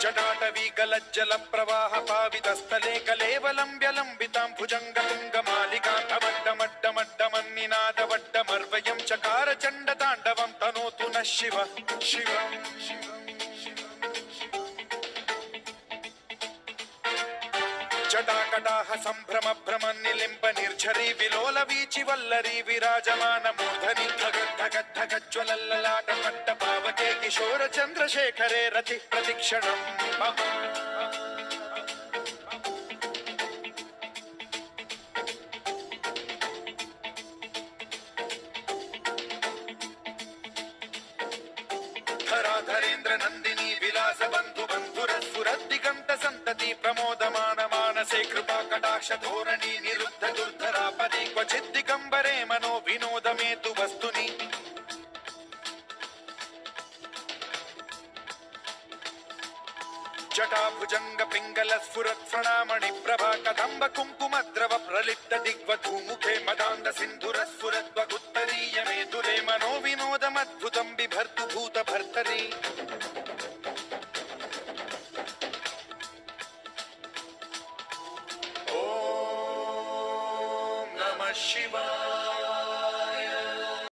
जटाटवी गलज्जल प्रवाह पावितस्थले कलेवलं व्यलम्बितां भुजङ्गतुङ्गमालिकान्तमड्डमड्डमड्डमन्निनादवड्डमर्वयं चकार चण्डताण्डवं तनोतु नः शिव शिव जटाकटाह सम्भ्रम भ्रमन्निलिम्ब निर्झरी विलोल वीचि वल्लरी विराजमान मूर्धनि धगद्धगद्धगज्ज्वलल्ललाट पट्ट पावके किशोर चन्द्रशेखरे रति प्रतिक्षणम् धराधरेन्द्र नन्दिनी विलास बन्धु बन्धुरस्फुरद्दिगन्त सन्तति प्रमोदमान मानसे कृपा कटाक्ष धोरणी निरुद्ध दुर्धरापदि क्वचिद्दिगम्बरे मनो विनोदमेतु वस्तुनि जटाभुजंग पिंगल स्फुरत् प्रणामणि प्रभा कदम्ब कुंकुमद्रव प्रलिप्त दिग्वधूमुखे मदान्ध सिन्धुर स्फुरत् वगुत्तरीय मेदुरे मनो विनोदमद्भुतं बिभर्तु भूत भर्तरी